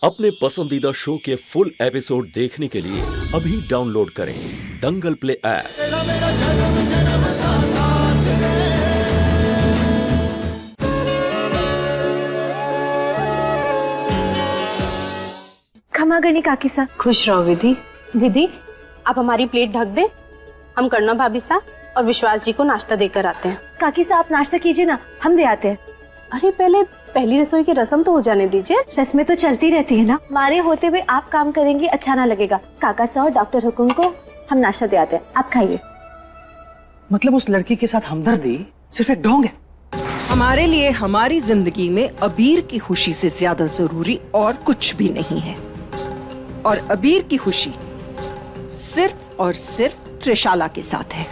अपने पसंदीदा शो के फुल एपिसोड देखने के लिए अभी डाउनलोड करें दंगल प्ले ऐप। क्षमा करनी काकी साहब। खुश रहो विधि। विधि, आप हमारी प्लेट ढक दें, हम करना भाभी साहब और विश्वास जी को नाश्ता देकर आते हैं। काकी साहब आप नाश्ता कीजिए ना, हम दे आते हैं। अरे पहली रसोई की रस्म तो हो जाने दीजिए। रस्में तो चलती रहती है ना, हमारे होते हुए आप काम करेंगी अच्छा ना लगेगा। काका साहब और डॉक्टर हुकुम को हम नाश्ता दे आते हैं, आप खाइए। मतलब उस लड़की के साथ हमदर्दी सिर्फ एक ढोंग है। हमारे लिए हमारी जिंदगी में अबीर की खुशी से ज्यादा जरूरी और कुछ भी नहीं है, और अबीर की खुशी सिर्फ और सिर्फ त्रिशाला के साथ है।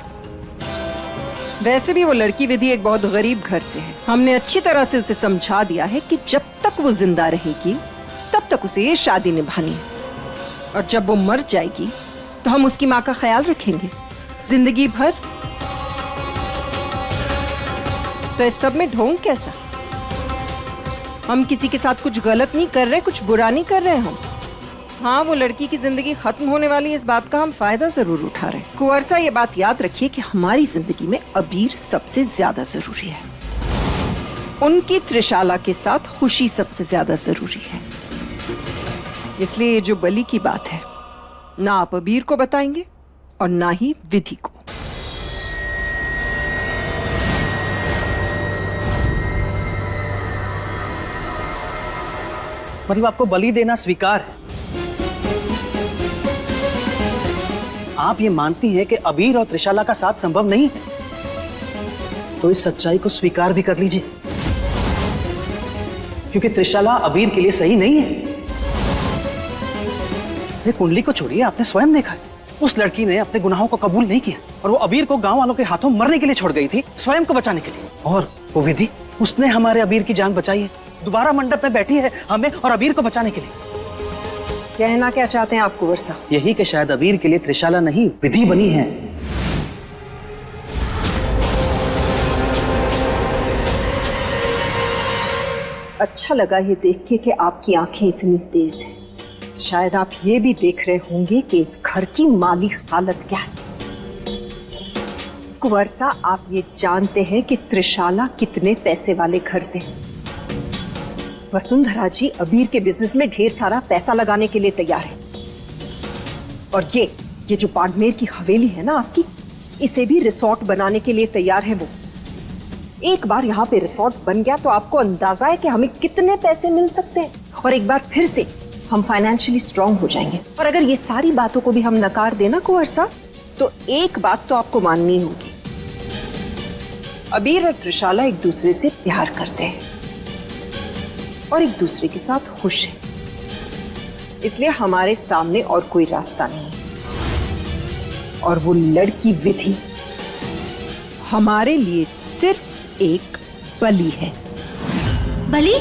वैसे भी वो लड़की विधि एक बहुत गरीब घर से है। हमने अच्छी तरह से उसे समझा दिया है कि जब तक वो जिंदा रहेगी तब तक उसे ये शादी निभानी है, और जब वो मर जाएगी तो हम उसकी माँ का ख्याल रखेंगे जिंदगी भर। तो इस सब में ढोंग कैसा? हम किसी के साथ कुछ गलत नहीं कर रहे, कुछ बुरा नहीं कर रहे हम। हाँ, वो लड़की की जिंदगी खत्म होने वाली है, इस बात का हम फायदा जरूर उठा रहे हैं। कुंवर सा, ये बात याद रखिए कि हमारी जिंदगी में अबीर सबसे ज्यादा जरूरी है। उनकी त्रिशाला के साथ खुशी सबसे ज्यादा जरूरी है। इसलिए ये जो बलि की बात है, ना आप अबीर को बताएंगे और ना ही विधि को। मतलब आपको बलि देना स्वीकार है? आप ये मानती हैं कि अबीर और त्रिशाला का साथ संभव नहीं है, तो इस सच्चाई को स्वीकार भी कर लीजिए, क्योंकि त्रिशाला अबीर के लिए सही नहीं है। ये कुंडली को छोड़िए, आपने स्वयं देखा है, उस लड़की ने अपने गुनाहों को कबूल नहीं किया और वो अबीर को गांव वालों के हाथों मरने के लिए छोड़ गई थी, स्वयं को बचाने के लिए। और वो विधि, उसने हमारे अबीर की जान बचाई है, दोबारा मंडप में बैठी है हमें और अबीर को बचाने के लिए। कहना क्या चाहते हैं आप कुंवर साहब? यही कि शायद अबीर के लिए त्रिशाला नहीं, विधि बनी है। अच्छा लगा ये देख के कि आपकी आंखें इतनी तेज हैं। शायद आप ये भी देख रहे होंगे कि इस घर की माली हालत क्या है। कुंवर साहब, आप ये जानते हैं कि त्रिशाला कितने पैसे वाले घर से है। वसुंधरा जी अबीर के बिजनेस में ढेर सारा पैसा लगाने के लिए तैयार है, और ये जो बाड़मेर की हवेली है ना आपकी, इसे भी रिसोर्ट बनाने के लिए तैयार है वो। एक बार यहाँ पे रिसोर्ट बन गया तो आपको अंदाजा है कि हमें कितने पैसे मिल सकते हैं, और एक बार फिर से हम फाइनेंशियली स्ट्रांग हो जाएंगे। और अगर ये सारी बातों को भी हम नकार देना कुंवर साहब, तो एक बात तो आपको माननी होगी, अबीर और त्रिशाला एक दूसरे से प्यार करते हैं और एक दूसरे के साथ खुश है। इसलिए हमारे सामने और कोई रास्ता नहीं है, और वो लड़की विधि हमारे लिए सिर्फ एक बलि है। बलि?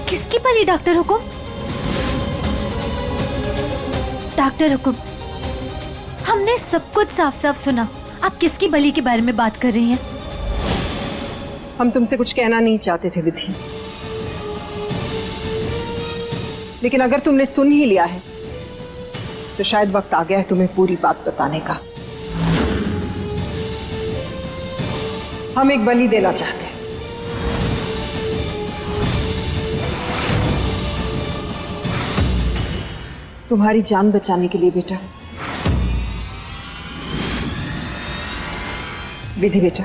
किसकी बलि डॉक्टर हुकुम? डॉक्टर हुकुम, हमने सब कुछ साफ साफ सुना। आप किसकी बलि के बारे में बात कर रही हैं? हम तुमसे कुछ कहना नहीं चाहते थे विधि, लेकिन अगर तुमने सुन ही लिया है तो शायद वक्त आ गया है तुम्हें पूरी बात बताने का। हम एक बलि देना चाहते हैं। तुम्हारी जान बचाने के लिए बेटा। विधि बेटा,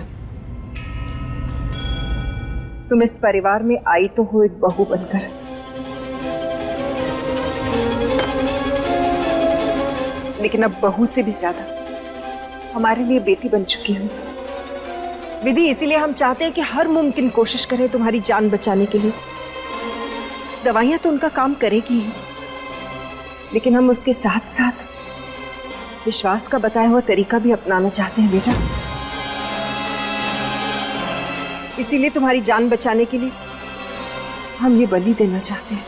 तुम इस परिवार में आई तो हो एक बहू बनकर, लेकिन अब बहू से भी ज्यादा हमारे लिए बेटी बन चुकी हो तुम। विधि, इसीलिए हम चाहते हैं कि हर मुमकिन कोशिश करें तुम्हारी जान बचाने के लिए। दवाइयां तो उनका काम करेगी ही, लेकिन हम उसके साथ साथ विश्वास का बताया हुआ तरीका भी अपनाना चाहते हैं बेटा। इसीलिए तुम्हारी जान बचाने के लिए हम ये बलि देना चाहते हैं।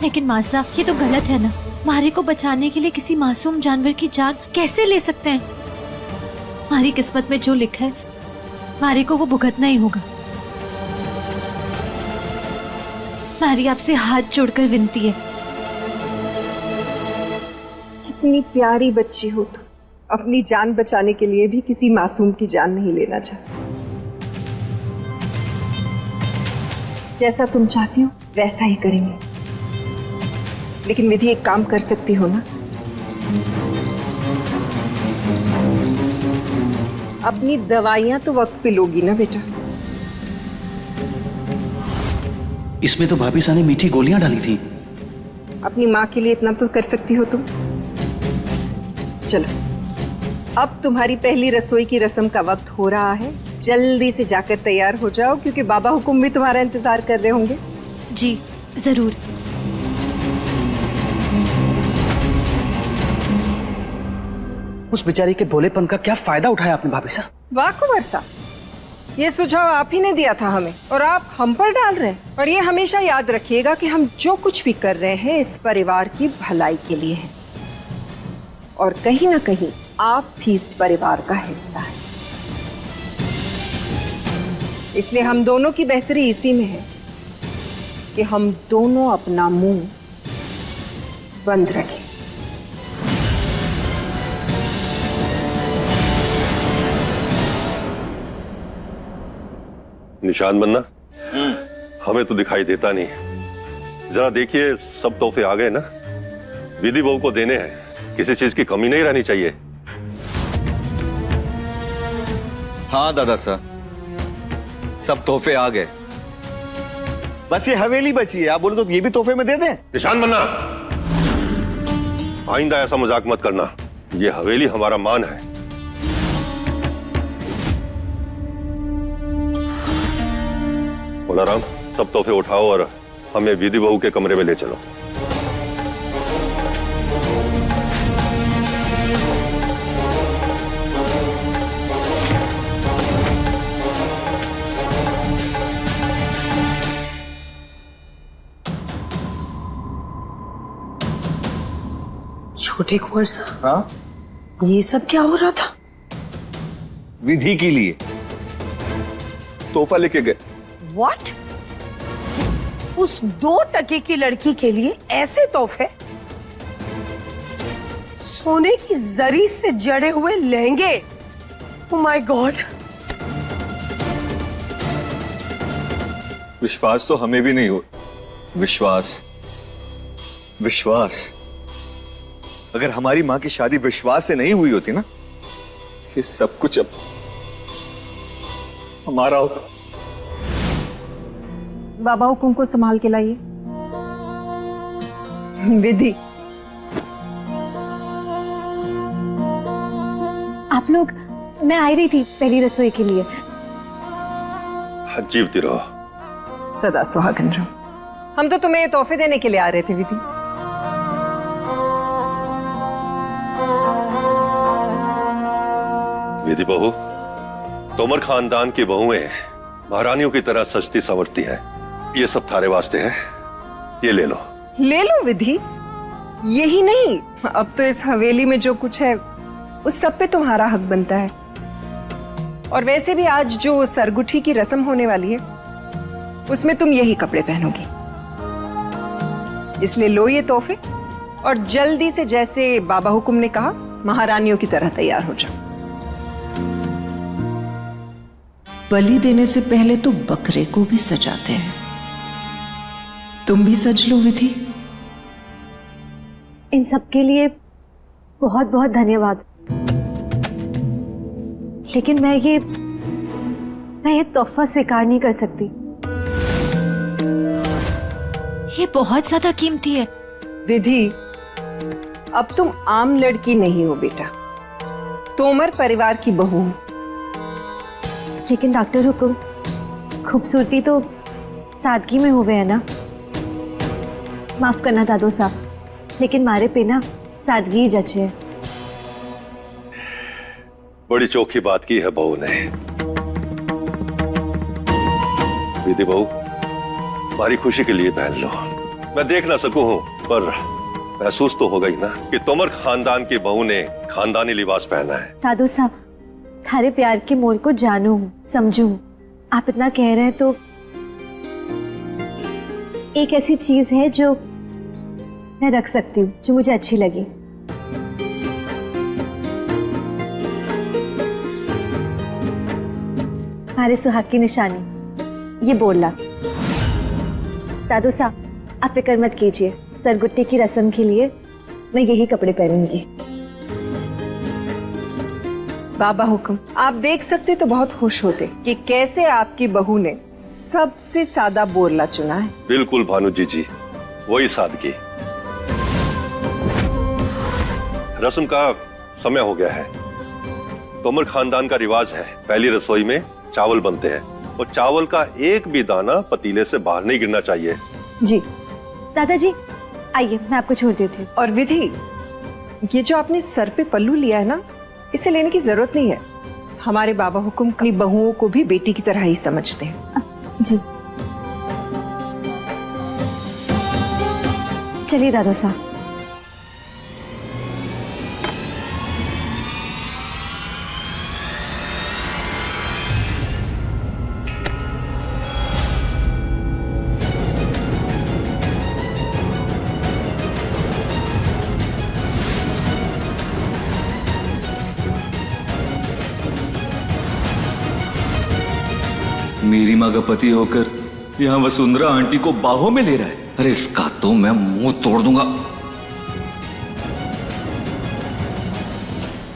लेकिन माँ साहब, ये तो गलत है ना। मारे को बचाने के लिए किसी मासूम जानवर की जान कैसे ले सकते हैं? हमारी किस्मत में जो लिखा है मारी को वो भुगतना ही होगा। मारी आपसे हाथ जोड़कर विनती है, इतनी प्यारी बच्ची हो तो अपनी जान बचाने के लिए भी किसी मासूम की जान नहीं लेना चाहती। जैसा तुम चाहती हो वैसा ही करेंगे, लेकिन विधि एक काम कर सकती हो ना, अपनी दवाइयां तो वक्त पे लोगी ना बेटा। इसमें तो भाभी सा ने मीठी गोलियां डाली थी। अपनी माँ के लिए इतना तो कर सकती हो तुम। चलो, अब तुम्हारी पहली रसोई की रस्म का वक्त हो रहा है, जल्दी से जाकर तैयार हो जाओ क्योंकि बाबा हुकुम भी तुम्हारा इंतजार कर रहे होंगे। जी जरूर। उस बेचारी के भोलेपन का क्या फायदा उठाया आपने भाभी सा? वाह कुंवर साहब, ये सुझाव आप ही ने दिया था हमें और आप हम पर डाल रहे हैं। और ये हमेशा याद रखिएगा कि हम जो कुछ भी कर रहे हैं इस परिवार की भलाई के लिए है, और कहीं ना कहीं आप भी इस परिवार का हिस्सा है। इसलिए हम दोनों की बेहतरी इसी में है कि हम दोनों अपना मुंह बंद रखें। निशान बनना हमें तो दिखाई देता नहीं। जरा देखिए, सब तोहफे आ गए ना, विधि बहू को देने हैं, किसी चीज की कमी नहीं रहनी चाहिए। हाँ दादा साहब, सब तोहफे आ गए, बस ये हवेली बची है। आप बोले तो ये भी तोहफे में दे दें? निशान बनना, आइंदा ऐसा मजाक मत करना, ये हवेली हमारा मान है। बोलाराम, सब तोहफे उठाओ और हमें विधि बहू के कमरे में ले चलो। छोटे कुंवर साहब, हाँ, ये सब क्या हो रहा था? विधि के लिए तोहफा लेके गए। व्हाट? उस 2 टके की लड़की के लिए ऐसे तोहफे? सोने की जरी से जड़े हुए लहंगे? Oh my God! विश्वास तो हमें भी नहीं हो। विश्वास, विश्वास, अगर हमारी माँ की शादी विश्वास से नहीं हुई होती ना, ये सब कुछ अब हमारा होता। बाबा हुकुम को संभाल के लाइए। विधि, आप लोग, मैं आई रही थी पहली रसोई के लिए। जीवती रहो। सदा सुहागन रहो। हम तो तुम्हें ये तोहफे देने के लिए आ रहे थे विधि। विधि बहू, तोमर खानदान की बहुएं महारानियों की तरह सजती संवरती हैं। ये सब थारे वास्ते है, ये ले लो। ले लो विधि। यही नहीं, अब तो इस हवेली में जो कुछ है उस सब पे तुम्हारा हक बनता है। और वैसे भी आज जो सरगुठी की रस्म होने वाली है उसमें तुम यही कपड़े पहनोगी, इसलिए लो ये तोहफे और जल्दी से, जैसे बाबा हुकुम ने कहा, महारानियों की तरह तैयार हो जाओ। बलि देने से पहले तो बकरे को भी सजाते हैं, तुम भी सज लो विधि। इन सब के लिए बहुत बहुत धन्यवाद, लेकिन मैं ये तोहफा स्वीकार नहीं कर सकती। ये बहुत ज्यादा कीमती है। विधि, अब तुम आम लड़की नहीं हो बेटा, तोमर परिवार की बहू हो। लेकिन डॉक्टर हुकुम, खूबसूरती तो सादगी में हुए है ना। माफ करना दादो साहब, लेकिन मारे पे ना सादगी ही जचे है। बड़ी चोखी बात की है बहू ने। विधि बहू, हमारी खुशी के लिए पहन लो। मैं देख ना सकूं हूं, पर महसूस तो होगा ही ना कि तोमर खानदान की बहू ने खानदानी लिबास पहना है। दादो साहब, थारे प्यार के मोल को जानू हूँ, समझू हूँ। आप इतना कह रहे हैं तो एक ऐसी चीज है जो मैं रख सकती हूँ, जो मुझे अच्छी लगी। हमारे सुहाग की निशानी, ये बोलना। दादू साहब आप फिक्र मत कीजिए, सरगुट्टी की रस्म के लिए मैं यही कपड़े पहनूंगी। बाबा हुक्म, आप देख सकते तो बहुत खुश होते कि कैसे आपकी बहू ने सबसे सादा बोरला चुना है। बिल्कुल भानु जी, वही सादगी। रस्म का समय हो गया है। तोमर खानदान का रिवाज है, पहली रसोई में चावल बनते हैं और चावल का एक भी दाना पतीले से बाहर नहीं गिरना चाहिए। जी दादाजी आइए, मैं आपको छोड़ देती हूँ। और विधि, ये जो आपने सर पे पल्लू लिया है ना, इसे लेने की जरूरत नहीं है। हमारे बाबा हुक्म अपनी बहुओं को भी बेटी की तरह ही समझते हैं। जी चलिए दादा साहब। मेरी माँ का पति होकर यहाँ वसुंधरा आंटी को बाहों में ले रहा है। अरे इसका तो मैं मुंह तोड़ दूंगा।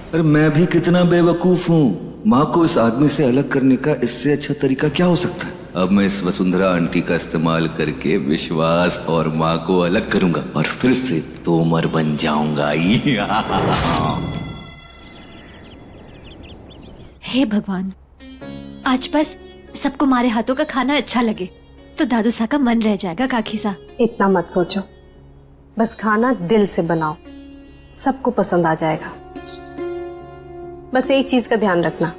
अरे मैं भी कितना बेवकूफ हूँ। माँ को इस आदमी से अलग करने का इससे अच्छा तरीका क्या हो सकता है। अब मैं इस वसुंधरा आंटी का इस्तेमाल करके विश्वास और माँ को अलग करूंगा और फिर से तोमर बन जाऊंगा। हे भगवान, आज बस सबको हमारे हाथों का खाना अच्छा लगे तो दादू सा का मन रह जाएगा। काकी सा इतना मत सोचो, बस खाना दिल से बनाओ, सबको पसंद आ जाएगा। बस एक चीज का ध्यान रखना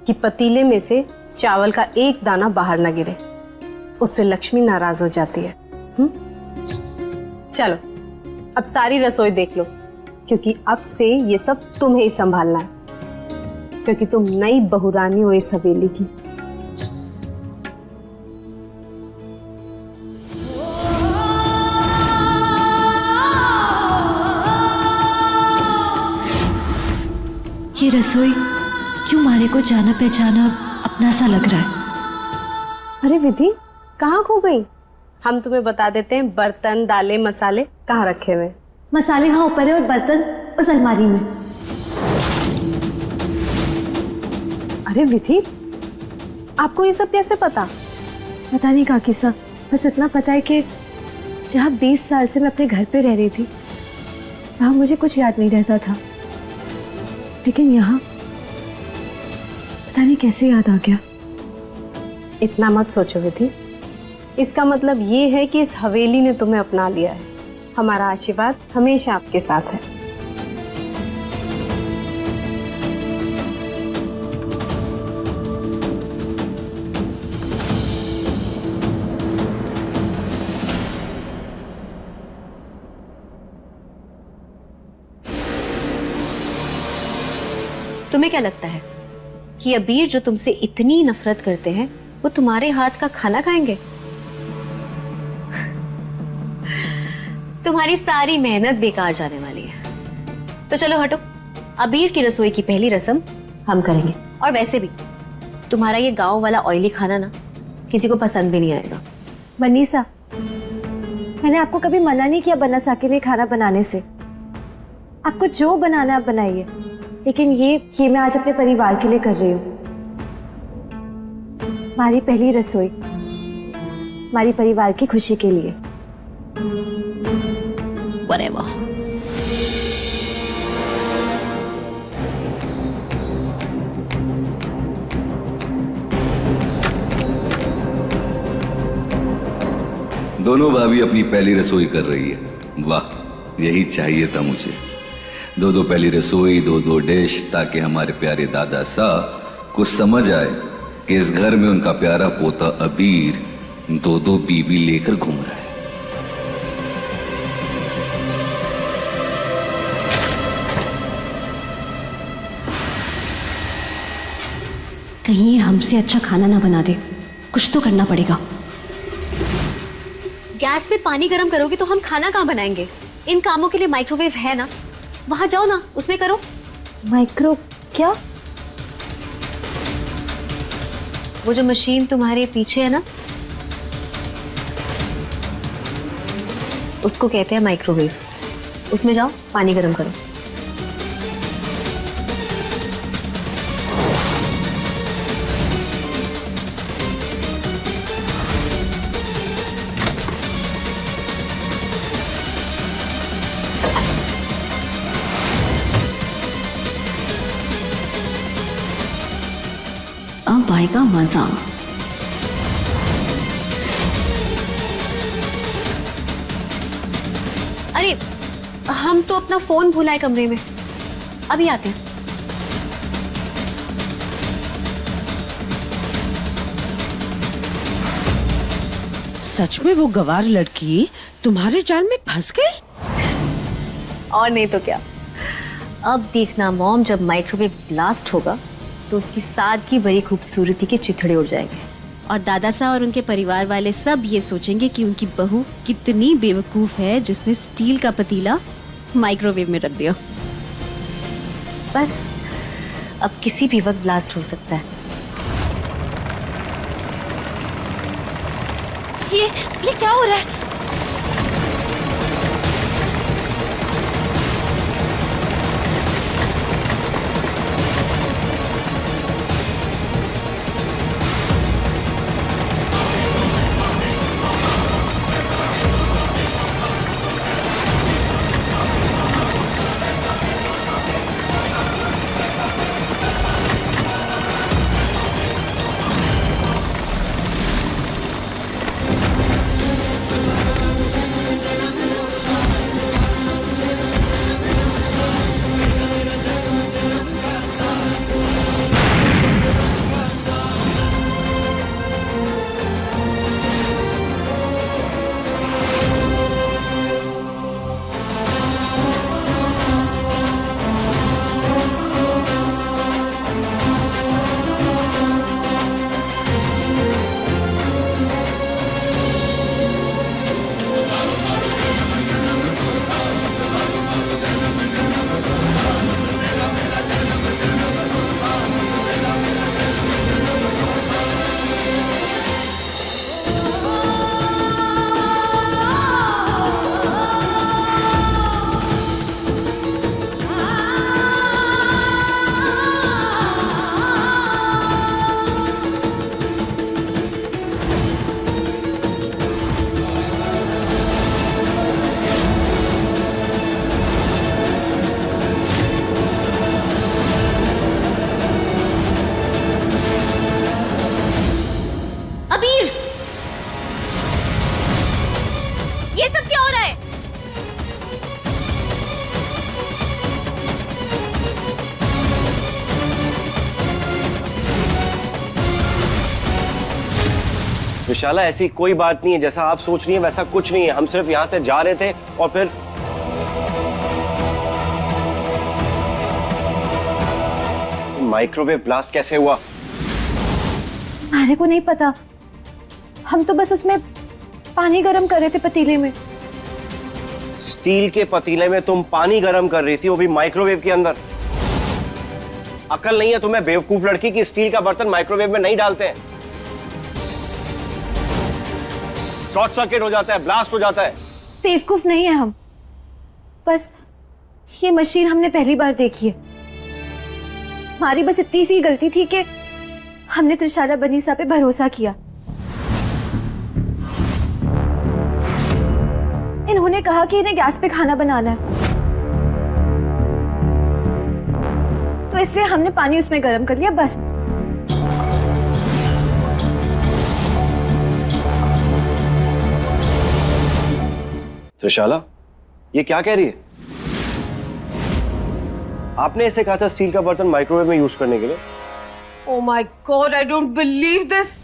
कि पतीले में से चावल का एक दाना बाहर ना गिरे, उससे लक्ष्मी नाराज हो जाती है। चलो अब सारी रसोई देख लो, क्योंकि अब से ये सब तुम्हें ही संभालना है, क्योंकि तुम नई बहुरानी हो इस हवेली की। ये रसोई क्यों मारे को जाना पहचाना अपना सा लग रहा है। अरे विधि, कहाँ खो गई? हम तुम्हें बता देते हैं बर्तन, दालें, मसाले कहाँ रखे हुए। मसाले वहाँ ऊपर है और बर्तन उस अलमारी में। अरे विधि, आपको ये सब कैसे पता? पता नहीं काकी सा, बस इतना पता है कि जहाँ 20 साल से मैं अपने घर पे रह रही थी वहाँ मुझे कुछ याद नहीं रहता था, लेकिन यहाँ पता नहीं कैसे याद आ गया। इतना मत सोचो विधि, इसका मतलब ये है कि इस हवेली ने तुम्हें अपना लिया है। हमारा आशीर्वाद हमेशा आपके साथ है। तुम्हें क्या लगता है कि अबीर जो तुमसे इतनी नफरत करते हैं वो तुम्हारे हाथ का खाना खाएंगे? तुम्हारी सारी मेहनत बेकार जाने वाली है। तो चलो हटो, अबीर की रसोई की पहली रस्म हम करेंगे। और वैसे भी तुम्हारा ये गांव वाला ऑयली खाना ना किसी को पसंद भी नहीं आएगा। मनीषा, मैंने आपको कभी मना नहीं किया बनसा के लिए खाना बनाने से। आपको जो बनाना आप बनाइए, लेकिन ये मैं आज अपने परिवार के लिए कर रही हूँ। हमारी पहली रसोई हमारी परिवार की खुशी के लिए। Whatever. दोनों भाभी अपनी पहली रसोई कर रही है। वाह, यही चाहिए था मुझे। दो पहली रसोई, दो डिश, ताकि हमारे प्यारे दादा साहब को समझ आए कि इस घर में उनका प्यारा पोता अबीर दो बीवी लेकर घूम रहा है। कहीं ये हमसे अच्छा खाना ना बना दे। कुछ तो करना पड़ेगा। गैस पे पानी गर्म करोगे तो हम खाना कहाँ बनाएंगे? इन कामों के लिए माइक्रोवेव है ना, वहां जाओ ना, उसमें करो। माइक्रो क्या? वो जो मशीन तुम्हारे पीछे है ना, उसको कहते हैं माइक्रोवेव। उसमें जाओ, पानी गर्म करो। अब आएगा मजा। अरे हम तो अपना फोन भुलाए कमरे में, अभी आते हैं। सच में वो गवार लड़की तुम्हारे जाल में फंस गई? और नहीं तो क्या। अब देखना मॉम, जब माइक्रोवेव ब्लास्ट होगा तो उसकी सादगी भरी खूबसूरती के चिथड़े उड़ जाएंगे और दादा साहब और उनके परिवार वाले सब ये सोचेंगे कि उनकी बहू कितनी बेवकूफ है जिसने स्टील का पतीला माइक्रोवेव में रख दिया। बस अब किसी भी वक्त ब्लास्ट हो सकता है। ये क्या हो रहा है? ये सब क्या हो रहा है? विशाला, ऐसी कोई बात नहीं है। जैसा आप सोच रही हैं वैसा कुछ नहीं है। हम सिर्फ यहाँ से जा रहे थे और फिर माइक्रोवेव ब्लास्ट कैसे हुआ? हमारे को नहीं पता। हम तो बस उसमें पानी गरम कर रहे थे पतीले में। स्टील के पतीले में तुम पानी गर्म कर रही थी, वो भी माइक्रोवेव के अंदर? अकल नहीं है तुम्हें बेवकूफ लड़की की? स्टील का बर्तन माइक्रोवेव में नहीं डालते हैं। शॉर्ट सर्किट हो जाता है, ब्लास्ट हो जाता है। बेवकूफ नहीं है हम, बस ये मशीन हमने पहली बार देखी है। हमारी बस इतनी सी गलती थी कि हमने त्रिशाला बनीसा पे भरोसा किया। इन्होंने कहा कि इन्हें गैस पे खाना बनाना है, तो इसलिए हमने पानी उसमें गर्म कर लिया बस। त्रिशाला, ये क्या कह रही है? आपने इसे कहा था स्टील का बर्तन माइक्रोवेव में यूज करने के लिए। Oh my God, I don't believe this.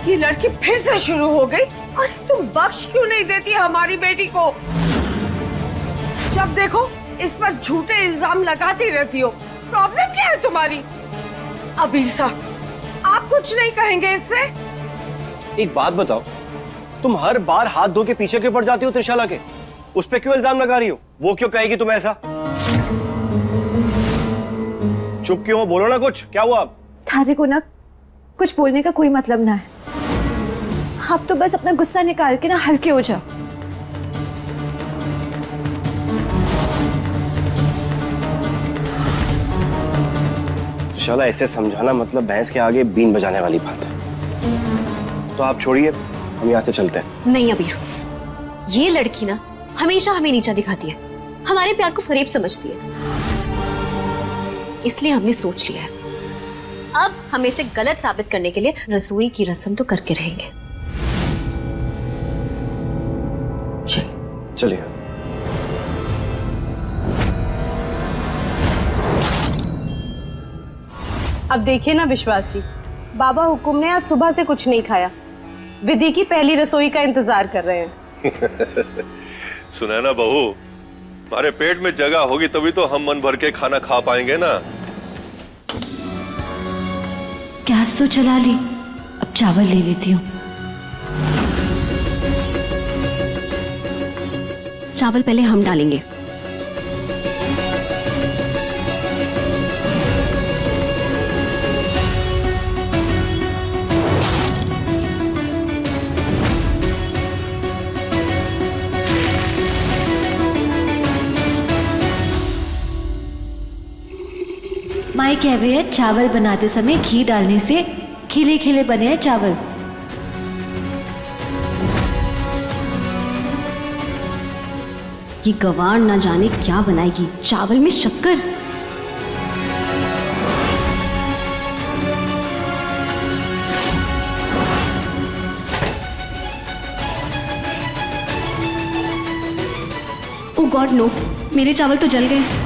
ये लड़की फिर से शुरू हो गई। अरे तुम बख्श क्यों नहीं देती हमारी बेटी को? जब देखो इस पर झूठे इल्जाम लगाती रहती हो। प्रॉब्लम क्या है तुम्हारी? अबीर साहब, आप कुछ नहीं कहेंगे इससे? एक बात बताओ, तुम हर बार हाथ धो के पीछे क्यों पड़ जाती हो त्रिशाला के? उस पे क्यों इल्जाम लगा रही हो? वो क्यों कहेगी तुम ऐसा? चुप क्यों हो? बोलो ना कुछ, क्या हुआ? थारे को ना कुछ बोलने का कोई मतलब ना है। आप तो बस अपना गुस्सा निकाल के ना हल्के हो जाओ। त्रिशाला, ऐसे समझाना मतलब भैंस के आगे बीन बजाने वाली बात है। तो आप छोड़िए, हम यहाँ से चलते हैं। नहीं अबीर, ये लड़की ना हमेशा हमें नीचा दिखाती है, हमारे प्यार को फरेब समझती है। इसलिए हमने सोच लिया है, अब हम इसे गलत साबित करने के लिए रसोई की रस्म तो करके रहेंगे। चलिए। अब देखिए ना विश्वासी, बाबा हुकुम ने आज सुबह से कुछ नहीं खाया, विधि की पहली रसोई का इंतजार कर रहे हैं। सुना ना बहू, हमारे पेट में जगह होगी तभी तो हम मन भर के खाना खा पाएंगे ना। गैस तो चला ली, अब चावल ले लेती हूँ। चावल पहले हम डालेंगे। माई कह रही है चावल बनाते समय घी डालने से खिले खिले बने हैं चावल। ये गवार ना जाने क्या बनाएगी, चावल में शक्कर। ओ गॉड नो, मेरे चावल तो जल गए।